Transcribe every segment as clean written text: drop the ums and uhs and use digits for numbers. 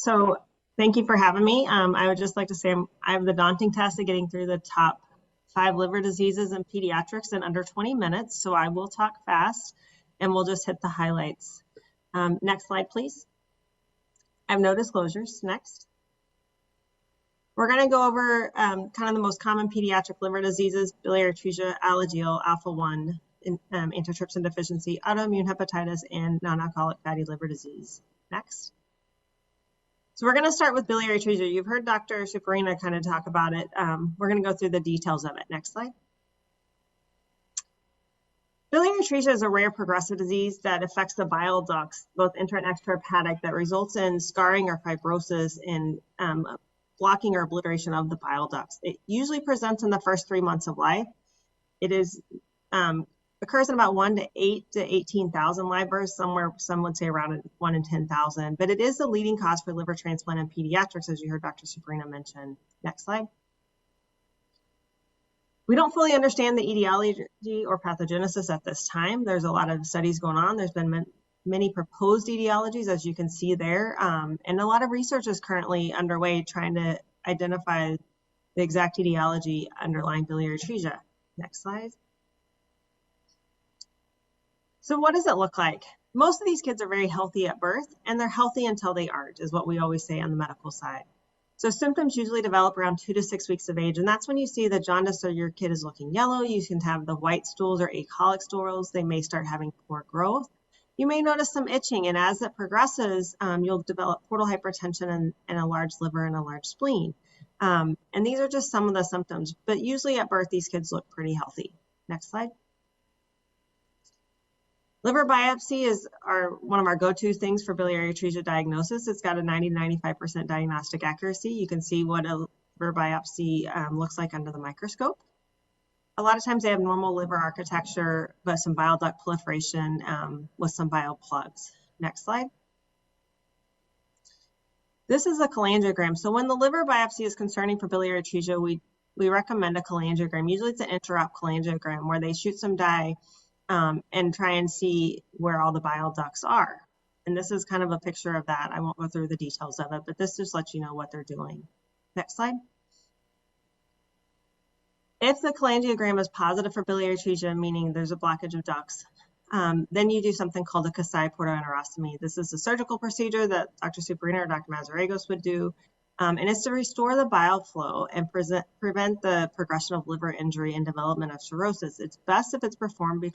So thank you for having me. I would just like to say I have the daunting task of getting through the top 5 liver diseases in pediatrics in under 20 minutes. So I will talk fast and we'll just hit the highlights. Next slide, please. I have no disclosures. Next. We're going to go over kind of the most common pediatric liver diseases: biliary atresia, Alagille, alpha-1, antitrypsin deficiency, autoimmune hepatitis, and non-alcoholic fatty liver disease. Next. So we're going to start with biliary atresia. You've heard Dr. Superina kind of talk about it. We're going to go through the details of it. Next slide. Biliary atresia is a rare progressive disease that affects the bile ducts, both intra and extrahepatic, that results in scarring or fibrosis and blocking or obliteration of the bile ducts. It usually presents in the first 3 months of life. It is occurs in about 1 to 8 to 18,000 live births, somewhere some would say around 1 in 10,000, but it is the leading cause for liver transplant in pediatrics, as you heard Dr. Superina mention. Next slide. We don't fully understand the etiology or pathogenesis at this time. There's a lot of studies going on. There's been many proposed etiologies, as you can see there, and a lot of research is currently underway trying to identify the exact etiology underlying biliary atresia. Next slide. So what does it look like? Most of these kids are very healthy at birth, and they're healthy until they aren't, is what we always say on the medical side. So symptoms usually develop around 2 to 6 weeks of age, and that's when you see the jaundice, or your kid is looking yellow. You can have the white stools or acolic stools. They may start having poor growth. You may notice some itching, and as it progresses, you'll develop portal hypertension and a large liver and a large spleen. And these are just some of the symptoms, but usually at birth, these kids look pretty healthy. Next slide. Liver biopsy is one of our go-to things for biliary atresia diagnosis. It's got a 90-95% diagnostic accuracy. You can see what a liver biopsy looks like under the microscope. A lot of times they have normal liver architecture, but some bile duct proliferation with some bile plugs. Next slide. This is a cholangiogram. So when the liver biopsy is concerning for biliary atresia, we recommend a cholangiogram. Usually it's an interop cholangiogram where they shoot some dye and try and see where all the bile ducts are. And this is kind of a picture of that. I won't go through the details of it, but this just lets you know what they're doing. Next slide. If the cholangiogram is positive for biliary atresia, meaning there's a blockage of ducts, then you do something called a Kasai portoenterostomy. This is a surgical procedure that Dr. Superina or Dr. Mazaregos would do, and it's to restore the bile flow and prevent the progression of liver injury and development of cirrhosis. It's best if it's performed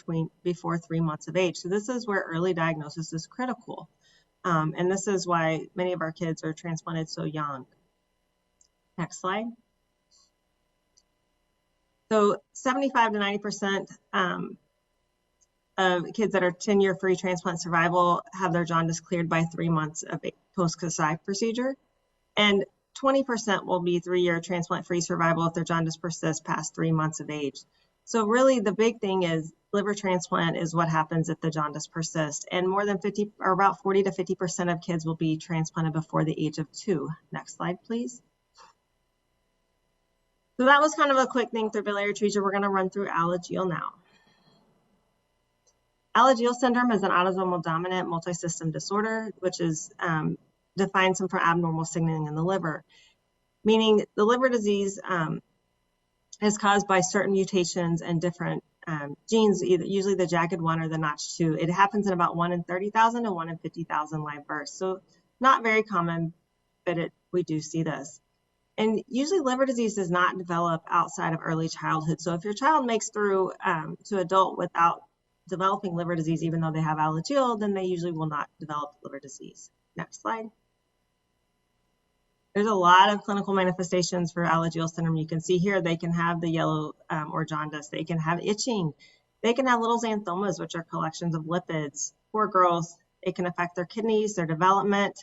before 3 months of age. So this is where early diagnosis is critical, and this is why many of our kids are transplanted so young. Next slide. So 75 to 90% of kids that are 10-year free transplant survival have their jaundice cleared by 3 months of post-Kasai procedure. And 20% will be 3-year transplant-free survival if their jaundice persists past 3 months of age. So really the big thing is liver transplant is what happens if the jaundice persists. And more than 50 or about 40 to 50% of kids will be transplanted before the age of 2. Next slide, please. So that was kind of a quick thing through biliary atresia. We're going to run through Alagille now. Alagille syndrome is an autosomal dominant multisystem disorder, which is defines them for abnormal signaling in the liver, meaning the liver disease is caused by certain mutations and different genes, usually the jagged 1 or the notch 2. It happens in about 1 in 30,000 to 1 in 50,000 live births. So not very common, but we do see this. And usually liver disease does not develop outside of early childhood. So if your child makes through to adult without developing liver disease, even though they have Alagille, then they usually will not develop liver disease. Next slide. There's a lot of clinical manifestations for Alagille syndrome. You can see here they can have the yellow or jaundice. They can have itching. They can have little xanthomas, which are collections of lipids, poor growth. It can affect their kidneys, their development,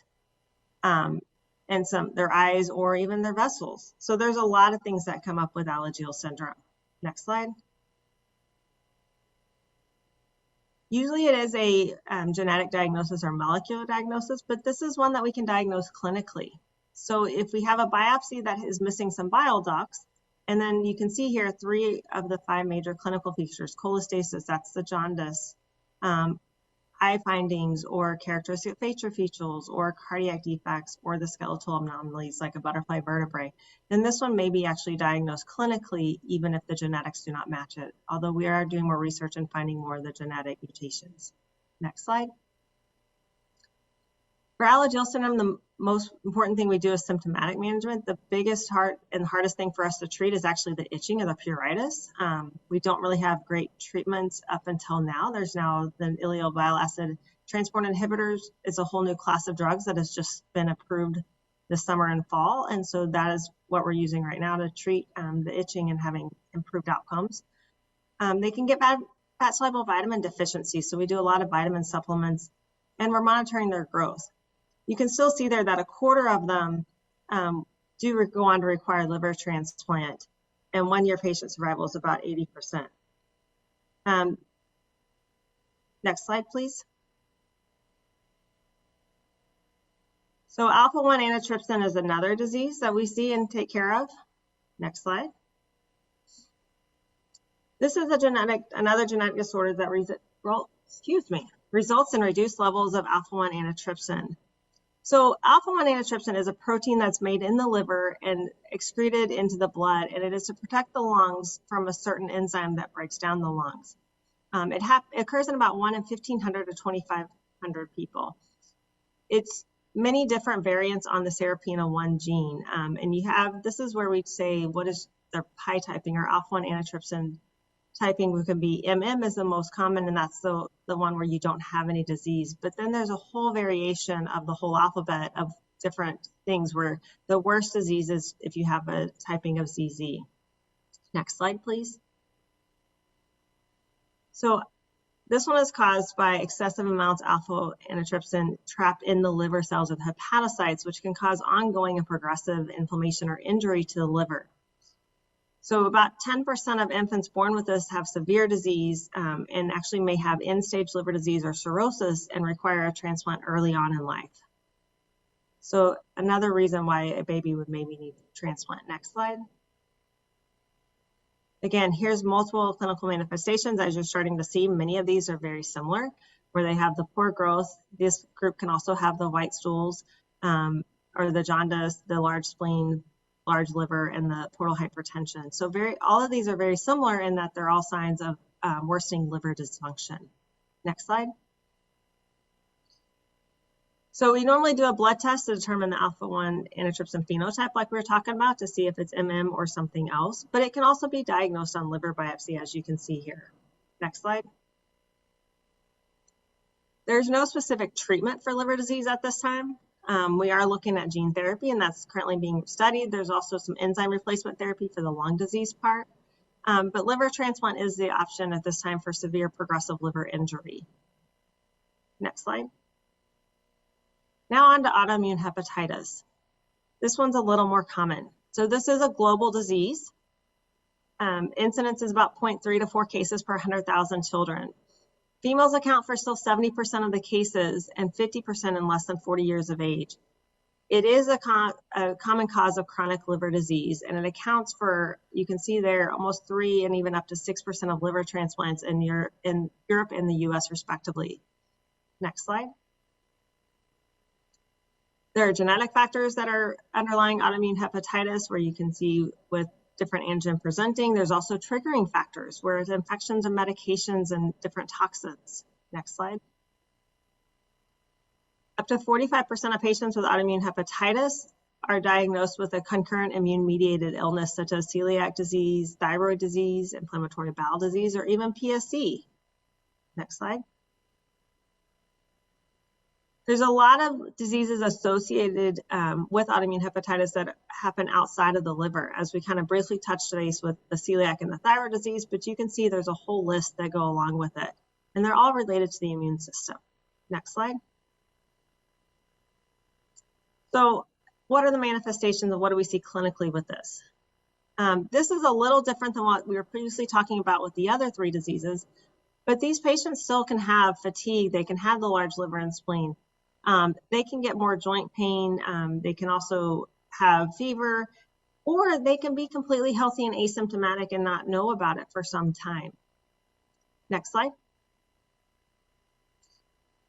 and their eyes or even their vessels. So there's a lot of things that come up with Alagille syndrome. Next slide. Usually it is a genetic diagnosis or molecular diagnosis, but this is one that we can diagnose clinically. So if we have a biopsy that is missing some bile ducts, and then you can see here 3 of the 5 major clinical features: cholestasis, that's the jaundice, eye findings or characteristic facial features or cardiac defects or the skeletal anomalies like a butterfly vertebrae, then this one may be actually diagnosed clinically even if the genetics do not match it, although we are doing more research and finding more of the genetic mutations. Next slide. For Alagille syndrome, the most important thing we do is symptomatic management. The biggest hardest thing for us to treat is actually the itching or the pruritus. We don't really have great treatments up until now. There's now the ileal bile acid transport inhibitors. It's a whole new class of drugs that has just been approved this summer and fall. And so that is what we're using right now to treat the itching and having improved outcomes. They can get bad fat-soluble vitamin deficiency. So we do a lot of vitamin supplements and we're monitoring their growth. You can still see there that a quarter of them do go on to require liver transplant, and 1-year patient survival is about 80%. Next slide, please. So alpha-1 antitrypsin is another disease that we see and take care of. Next slide. This is another genetic disorder that results in reduced levels of alpha-1 antitrypsin. So alpha-1 antitrypsin is a protein that's made in the liver and excreted into the blood, and it is to protect the lungs from a certain enzyme that breaks down the lungs. It occurs in about 1 in 1,500 to 2,500 people. It's many different variants on the SERPINA1 gene, and this is where we say what is their pi typing or alpha-1 antitrypsin typing. We can be MM is the most common, and that's the one where you don't have any disease. But then there's a whole variation of the whole alphabet of different things where the worst disease is if you have a typing of ZZ. Next slide, please. So this one is caused by excessive amounts of alpha antitrypsin trapped in the liver cells of hepatocytes, which can cause ongoing and progressive inflammation or injury to the liver. So about 10% of infants born with this have severe disease and actually may have end-stage liver disease or cirrhosis and require a transplant early on in life. So another reason why a baby would maybe need a transplant. Next slide. Again, here's multiple clinical manifestations. As you're starting to see, many of these are very similar, where they have the poor growth. This group can also have the white stools or the jaundice, the large spleen, large liver, and the portal hypertension. So all of these are very similar in that they're all signs of worsening liver dysfunction. Next slide. So we normally do a blood test to determine the alpha-1 antitrypsin phenotype like we were talking about to see if it's MM or something else, but it can also be diagnosed on liver biopsy as you can see here. Next slide. There's no specific treatment for liver disease at this time. We are looking at gene therapy, and that's currently being studied. There's also some enzyme replacement therapy for the lung disease part. But liver transplant is the option at this time for severe progressive liver injury. Next slide. Now on to autoimmune hepatitis. This one's a little more common. So this is a global disease. Incidence is about 0.3 to 4 cases per 100,000 children. Females account for still 70% of the cases and 50% in less than 40 years of age. It is a common cause of chronic liver disease, and it accounts for, you can see there, almost 3 and even up to 6% of liver transplants in Europe and the US respectively. Next slide. There are genetic factors that are underlying autoimmune hepatitis where you can see with different antigen presenting. There's also triggering factors where it's infections and medications and different toxins. Next slide. Up to 45% of patients with autoimmune hepatitis are diagnosed with a concurrent immune-mediated illness such as celiac disease, thyroid disease, inflammatory bowel disease, or even PSC. Next slide. There's a lot of diseases associated with autoimmune hepatitis that happen outside of the liver, as we kind of briefly touched base with the celiac and the thyroid disease, but you can see there's a whole list that go along with it, and they're all related to the immune system. Next slide. So what are the manifestations and what do we see clinically with this? This is a little different than what we were previously talking about with the other 3 diseases, but these patients still can have fatigue. They can have the large liver and spleen. They can get more joint pain. They can also have fever, or they can be completely healthy and asymptomatic and not know about it for some time. Next slide.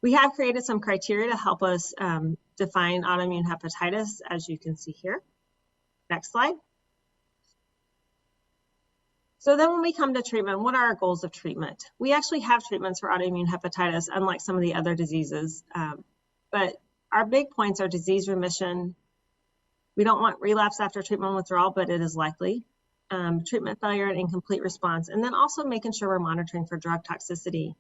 We have created some criteria to help us define autoimmune hepatitis, as you can see here. Next slide. So then when we come to treatment, what are our goals of treatment? We actually have treatments for autoimmune hepatitis, unlike some of the other diseases. But our big points are disease remission. We don't want relapse after treatment withdrawal, but it is likely. Treatment failure and incomplete response. And then also making sure we're monitoring for drug toxicity.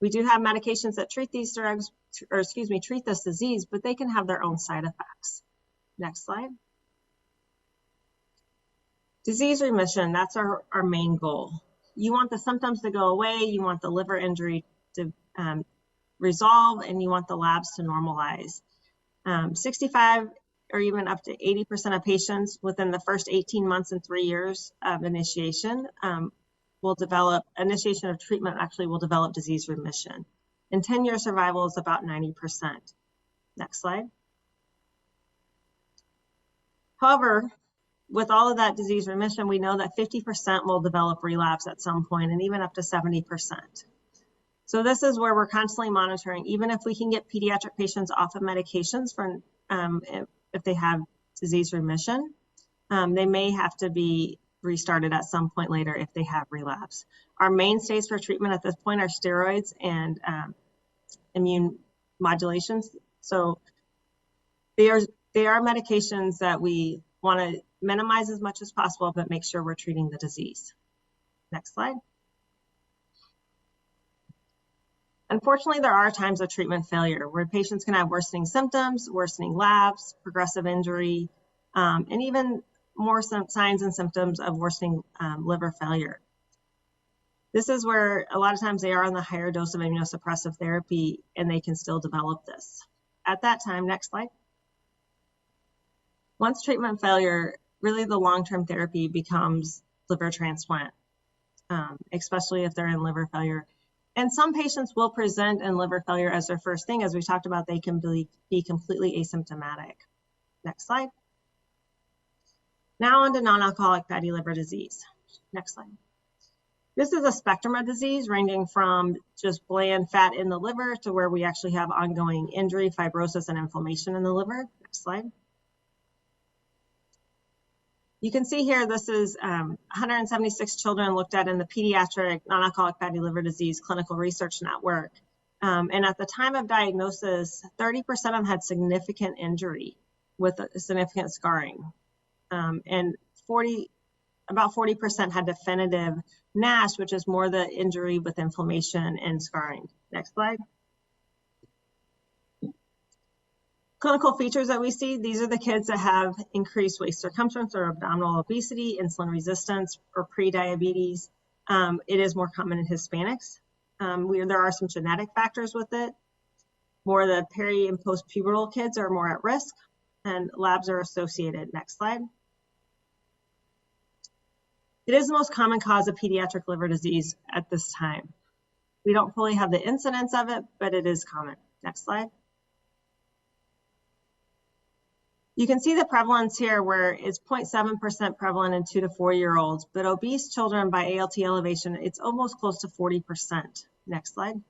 We do have medications that treat these drugs, or excuse me, treat this disease, but they can have their own side effects. Next slide. Disease remission, that's our main goal. You want the symptoms to go away, you want the liver injury to resolve, and you want the labs to normalize. 65 or even up to 80% of patients within the first 18 months and 3 years of initiation will develop, initiation of treatment actually will develop disease remission. And 10-year survival is about 90%. Next slide. However, with all of that disease remission, we know that 50% will develop relapse at some point, and even up to 70%. So this is where we're constantly monitoring. Even if we can get pediatric patients off of medications for if they have disease remission, they may have to be restarted at some point later if they have relapse. Our mainstays for treatment at this point are steroids and immune modulations. So they are medications that we want to minimize as much as possible, but make sure we're treating the disease. Next slide. Unfortunately, there are times of treatment failure where patients can have worsening symptoms, worsening labs, progressive injury, and even more signs and symptoms of worsening liver failure. This is where a lot of times they are on the higher dose of immunosuppressive therapy and they can still develop this. At that time, next slide. Once treatment failure, really the long-term therapy becomes liver transplant, especially if they're in liver failure. And some patients will present in liver failure as their first thing. As we talked about, they can be completely asymptomatic. Next slide. Now on to non-alcoholic fatty liver disease. Next slide. This is a spectrum of disease ranging from just bland fat in the liver to where we actually have ongoing injury, fibrosis, and inflammation in the liver. Next slide. You can see here, this is 176 children looked at in the Pediatric Non-Alcoholic Fatty Liver Disease Clinical Research Network. And at the time of diagnosis, 30% of them had significant injury with significant scarring. And about 40% had definitive NASH, which is more the injury with inflammation and scarring. Next slide. Clinical features that we see, these are the kids that have increased waist circumference or abdominal obesity, insulin resistance, or pre-diabetes. It is more common in Hispanics. There are some genetic factors with it. More the peri and post-pubertal kids are more at risk, and labs are associated. Next slide. It is the most common cause of pediatric liver disease at this time. We don't fully have the incidence of it, but it is common. Next slide. You can see the prevalence here where it's 0.7% prevalent in 2 to 4 year olds, but obese children by ALT elevation, it's almost close to 40%. Next slide.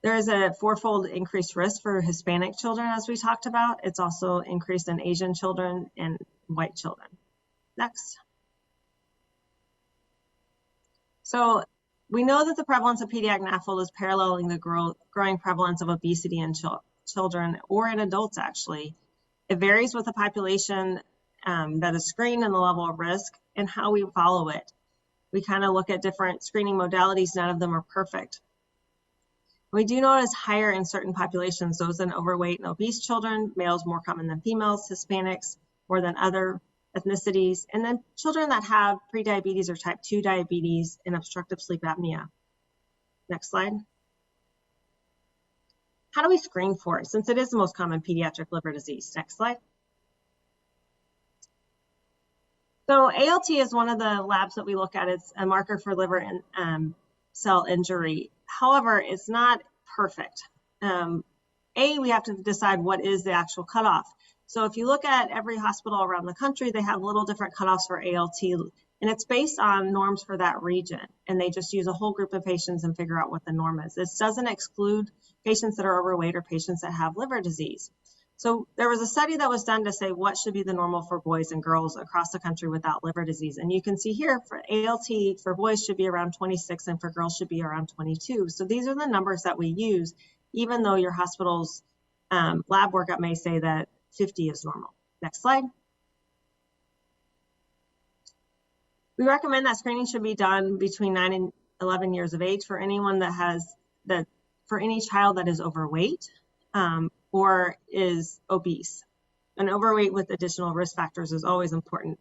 There is a 4-fold increased risk for Hispanic children, as we talked about. It's also increased in Asian children and white children. Next. So we know that the prevalence of pediatric NAFLD is paralleling the growing prevalence of obesity in children or in adults, actually. It varies with the population that is screened and the level of risk and how we follow it. We kind of look at different screening modalities. None of them are perfect. We do notice higher in certain populations, those in overweight and obese children, males more common than females, Hispanics more than other ethnicities, and then children that have prediabetes or type 2 diabetes and obstructive sleep apnea. Next slide. How do we screen for it, since it is the most common pediatric liver disease? Next slide. So ALT is one of the labs that we look at. It's a marker for liver cell injury. However, it's not perfect. We have to decide what is the actual cutoff. So if you look at every hospital around the country, they have little different cutoffs for ALT, and And it's based on norms for that region. And they just use a whole group of patients and figure out what the norm is. This doesn't exclude patients that are overweight or patients that have liver disease. So there was a study that was done to say what should be the normal for boys and girls across the country without liver disease. And you can see here for ALT for boys should be around 26 and for girls should be around 22. So these are the numbers that we use, even though your hospital's lab workup may say that 50 is normal. Next slide. We recommend that screening should be done between 9 and 11 years of age for anyone that has for any child that is overweight or is obese. And overweight with additional risk factors is always important.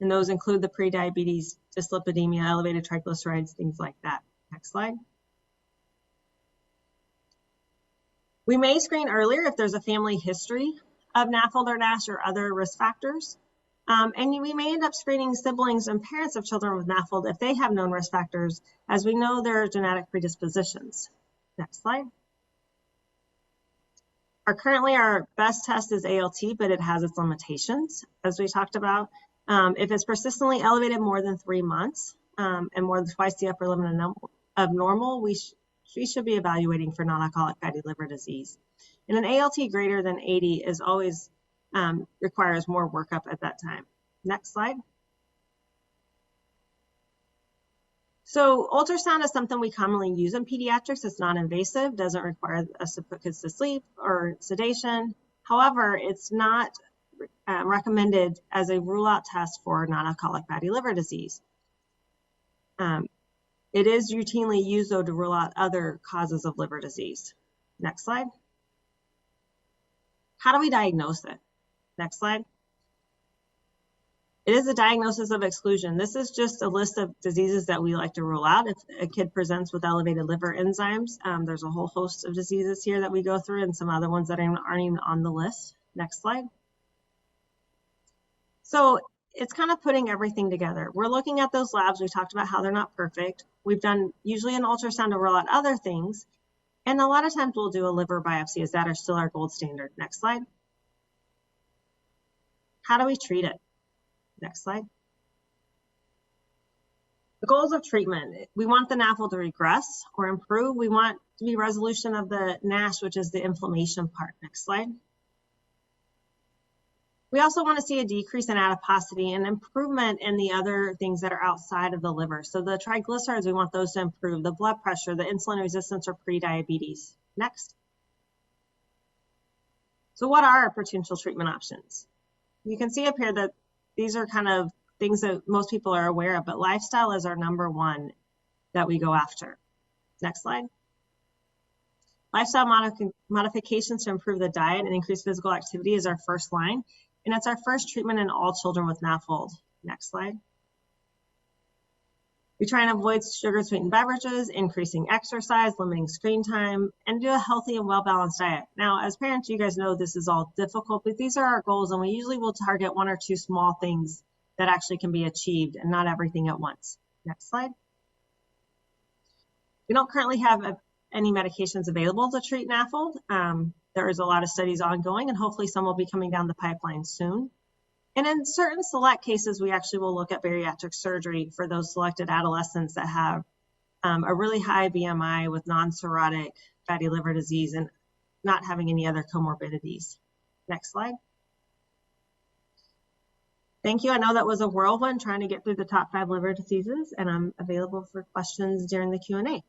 And those include the prediabetes, dyslipidemia, elevated triglycerides, things like that. Next slide. We may screen earlier if there's a family history of NAFLD or NASH or other risk factors. And we may end up screening siblings and parents of children with NAFLD if they have known risk factors, as we know there are genetic predispositions. Next slide. Currently, our best test is ALT, but it has its limitations, as we talked about. If it's persistently elevated more than 3 months and more than twice the upper limit of normal, we should be evaluating for non-alcoholic fatty liver disease. And an ALT greater than 80 is always requires more workup at that time. Next slide. So ultrasound is something we commonly use in pediatrics. It's non-invasive, doesn't require us to put kids to sleep or sedation. However, it's not recommended as a rule-out test for non-alcoholic fatty liver disease. It is routinely used, though, to rule out other causes of liver disease. Next slide. How do we diagnose it? Next slide. It is a diagnosis of exclusion. This is just a list of diseases that we like to rule out. If a kid presents with elevated liver enzymes, there's a whole host of diseases here that we go through and some other ones that aren't even on the list. Next slide. So it's kind of putting everything together. We're looking at those labs. We talked about how they're not perfect. We've done usually an ultrasound to rule out other things. And a lot of times we'll do a liver biopsy, as that are still our gold standard. Next slide. How do we treat it? Next slide. The goals of treatment. We want the NAFLD to regress or improve. We want to be resolution of the NASH, which is the inflammation part. Next slide. We also want to see a decrease in adiposity and improvement in the other things that are outside of the liver. So the triglycerides, we want those to improve, the blood pressure, the insulin resistance, or prediabetes. Next. So what are our potential treatment options? You can see up here that these are kind of things that most people are aware of, but lifestyle is our number one that we go after. Next slide. Lifestyle modifications to improve the diet and increase physical activity is our first line, and it's our first treatment in all children with NAFLD. Next slide. We try and avoid sugar-sweetened beverages, increasing exercise, limiting screen time, and do a healthy and well-balanced diet. Now, as parents, you guys know this is all difficult, but these are our goals, and we usually will target 1 or 2 small things that actually can be achieved and not everything at once. Next slide. We don't currently have any medications available to treat NAFLD. There is a lot of studies ongoing, and hopefully some will be coming down the pipeline soon. And in certain select cases, we actually will look at bariatric surgery for those selected adolescents that have a really high BMI with non-cirrhotic fatty liver disease and not having any other comorbidities. Next slide. Thank you. I know that was a whirlwind trying to get through the top 5 liver diseases, and I'm available for questions during the Q&A.